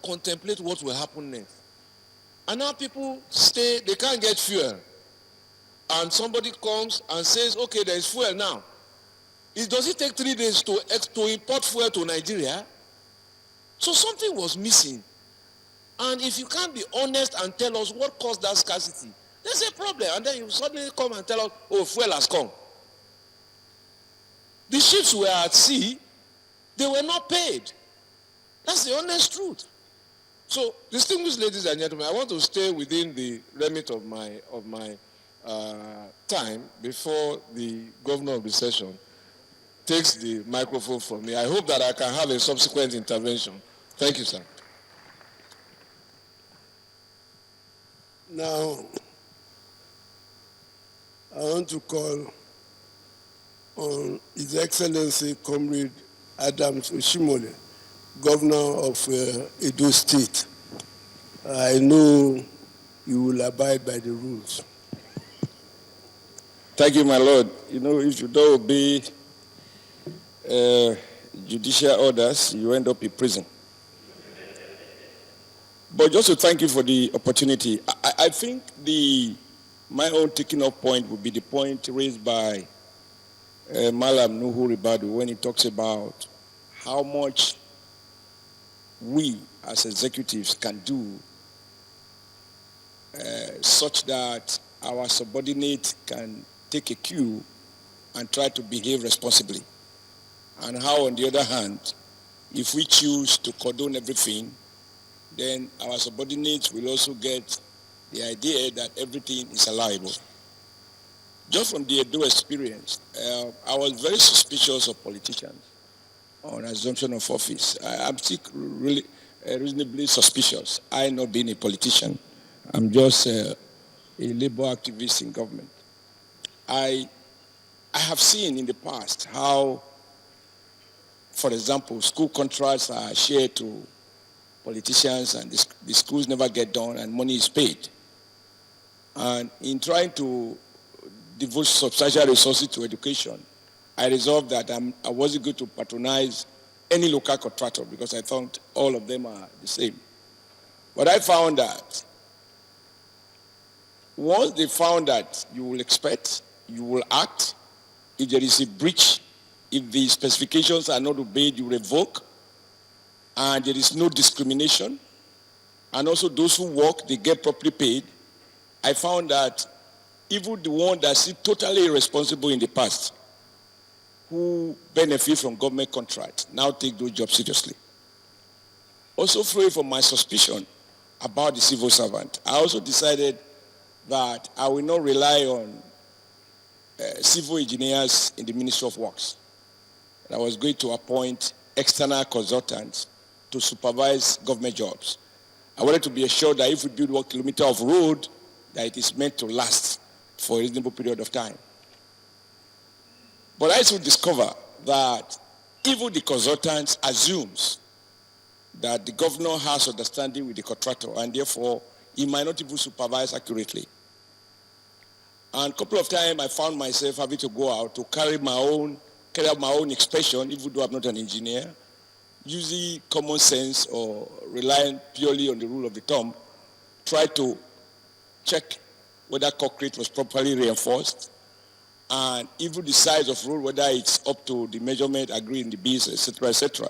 contemplate what will happen next. And now people stay, they can't get fuel. And somebody comes and says, okay, there is fuel now. Does it take 3 days to import fuel to Nigeria? So something was missing. And if you can't be honest and tell us what caused that scarcity, there's a problem. And then you suddenly come and tell us, oh, fuel has come. The ships were at sea. They were not paid. That's the honest truth. So, distinguished ladies and gentlemen, I want to stay within the remit of my time before the governor of the session takes the microphone from me. I hope that I can have a subsequent intervention. Thank you, sir. Now, I want to call on His Excellency Comrade Adams Oshimole, Governor of Edo State. I know you will abide by the rules. Thank you, my Lord. You know, if you don't obey judicial orders, you end up in prison. But just to thank you for the opportunity, I think my own taking up point would be the point raised by Malam Nuhu Ribadu when he talks about how much we as executives can do such that our subordinate can take a cue and try to behave responsibly. And how, on the other hand, if we choose to cordon everything, then our subordinates will also get the idea that everything is allowable. Just from the Edo experience, I was very suspicious of politicians on assumption of office. I'm still really reasonably suspicious. I not being a politician. I'm just a labor activist in government. I have seen in the past how, for example, school contracts are shared to politicians and the schools never get done and money is paid. And in trying to devote substantial resources to education, I resolved that I wasn't going to patronize any local contractor because I thought all of them are the same. But I found that once they found that you will expect, you will act, if there is a breach, if the specifications are not obeyed, you revoke, and there is no discrimination, and also those who work, they get properly paid. I found that even the one that seemed totally irresponsible in the past, who benefit from government contracts, now take those jobs seriously. Also free from my suspicion about the civil servant, I also decided that I will not rely on civil engineers in the Ministry of Works. I was going to appoint external consultants to supervise government jobs. I wanted to be assured that if we build 1 kilometer of road, that it is meant to last for a reasonable period of time. But I soon discover that even the consultants assumes that the governor has understanding with the contractor, and therefore he might not even supervise accurately. And a couple of times I found myself having to go out to carry out my own inspection, even though I'm not an engineer, using common sense or relying purely on the rule of the thumb, try to check whether concrete was properly reinforced, and even the size of road, whether it's up to the measurement agreed in the bids, etc., etc.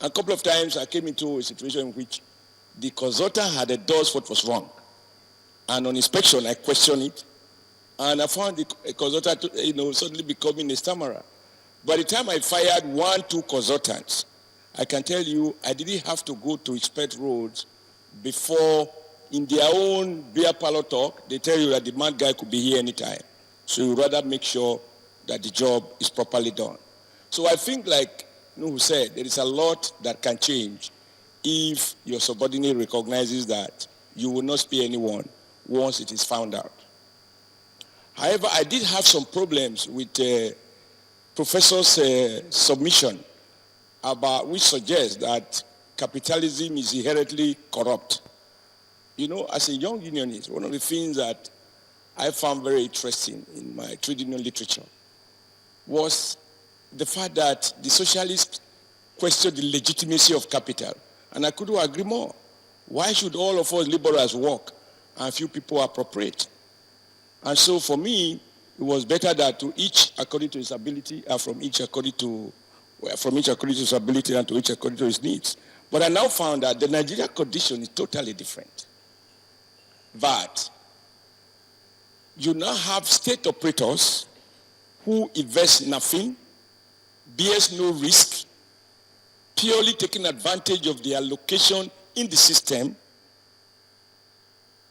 A couple of times I came into a situation in which the consultant had endorsed what was wrong. And on inspection, I questioned it, and I found the consultant, suddenly becoming a stammerer. By the time I fired 2 consultants, I can tell you I didn't have to go to inspect roads before, in their own beer parlor talk, they tell you that the mad guy could be here anytime. So you rather make sure that the job is properly done. So I think, like Nuhu said, there is a lot that can change if your subordinate recognizes that you will not spare anyone once it is found out. However, I did have some problems with Professor's submission which suggests that capitalism is inherently corrupt. You know, as a young unionist, one of the things that I found very interesting in my trade union literature was the fact that the socialists questioned the legitimacy of capital And I couldn't agree more. Why should all of us laborers work and few people appropriate? And so for me, it was better that to each according to his ability, from each according to his ability and to each according to his needs. But I now found that the Nigeria condition is totally different. That you now have state operators who invest nothing, bears no risk, purely taking advantage of the allocation in the system.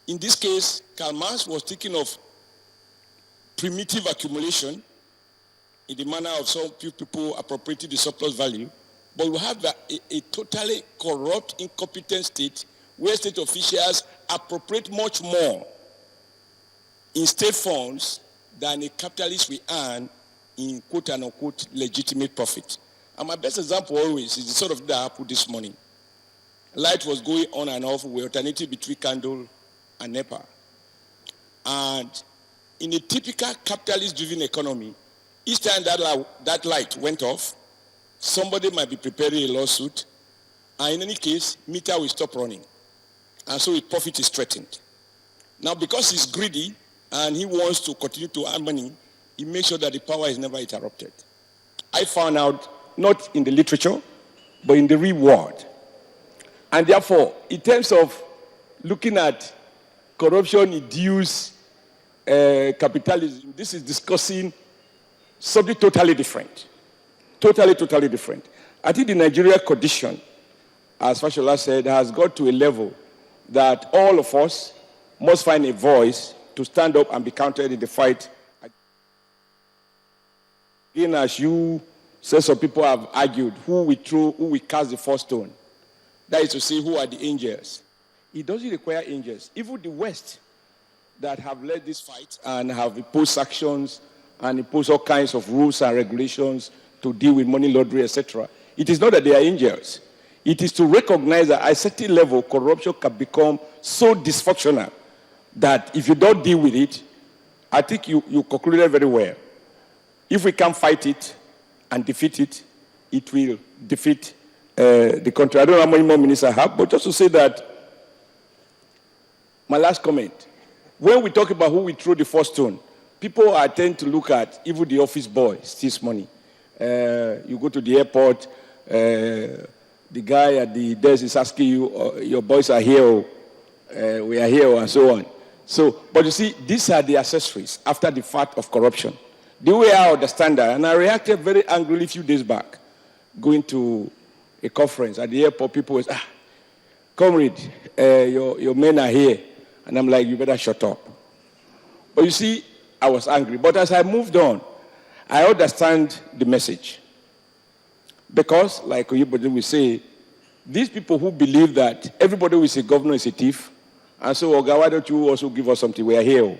In this case, Karl Marx was thinking of primitive accumulation in the manner of some few people appropriating the surplus value, but we have a totally corrupt, incompetent state where state officials appropriate much more in state funds than a capitalist will earn in quote and unquote legitimate profit. And my best example always is the sort of thing that happened this morning. Light was going on and off with alternative between candle and NEPA. And in a typical capitalist-driven economy, each time that light went off, somebody might be preparing a lawsuit, and in any case, meter will stop running. And so his profit is threatened. Now, because he's greedy and he wants to continue to earn money, he makes sure that the power is never interrupted. I found out, not in the literature, but in the real world. And therefore, in terms of looking at corruption-induced capitalism, this is discussing something totally different. Totally different. I think the Nigeria condition, as Fashola said, has got to a level that all of us must find a voice to stand up and be counted in the fight. Again, as you said, some people have argued, who we cast the first stone. That is to say, who are the angels? It doesn't require angels. Even the West that have led this fight and have imposed sanctions and imposed all kinds of rules and regulations to deal with money laundering, etc. It is not that they are angels. It is to recognize that at a certain level, corruption can become so dysfunctional that if you don't deal with it, I think you concluded very well. If we can fight it and defeat it, it will defeat the country. I don't know how many more minutes I have, but just to say that, my last comment, when we talk about who we throw the first stone, people tend to look at even the office boy steals money. You go to the airport, the guy at the desk is asking you, your boys are here, we are here, and so on. So, but you see, these are the accessories after the fact of corruption. The way I understand that, and I reacted very angrily a few days back, going to a conference at the airport, people was, comrade, your men are here. And I'm like, you better shut up. But you see, I was angry. But as I moved on, I understand the message. Because, like Oyebode will say, these people who believe that everybody who is a governor is a thief, and so, Oga, why don't you also give us something? We are here.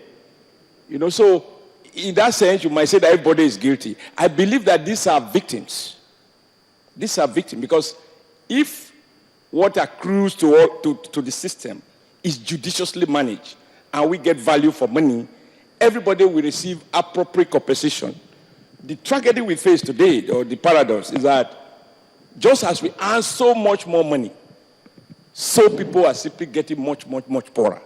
You know, so in that sense, you might say that everybody is guilty. I believe that these are victims. These are victims because if what accrues to the system is judiciously managed and we get value for money, everybody will receive appropriate compensation. The tragedy we face today, or the paradox, is that just as we earn so much more money, so people are simply getting much poorer.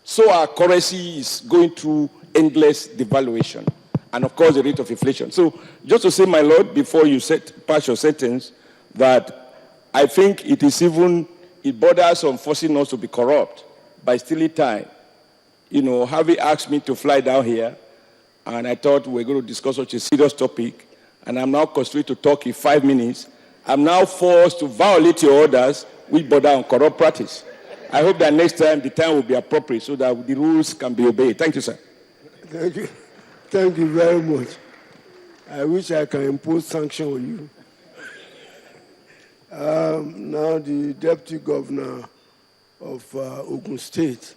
So our currency is going through endless devaluation, and of course the rate of inflation. So just to say, my Lord, before you pass your sentence, that I think it borders on forcing us to be corrupt by stealing time. You know, Harvey asked me to fly down here, and I thought we were going to discuss such a serious topic, and I'm now constrained to talk in 5 minutes. I'm now forced to violate your orders, which border on corrupt practice. I hope that next time the time will be appropriate so that the rules can be obeyed. Thank you, sir. Thank you. Thank you very much. I wish I can impose sanction on you. Now the Deputy Governor of Ogun State,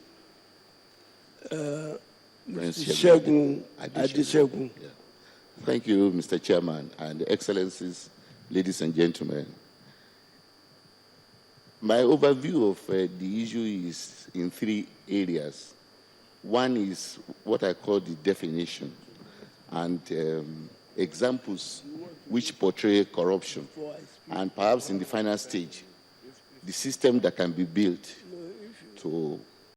Mr. Segun Adeshegun. Yeah. Thank you, Mr. Chairman, and Excellencies, ladies and gentlemen. My overview of the issue is in 3 areas. One is what I call the definition and examples which portray corruption, and perhaps in the final stage, the system that can be built to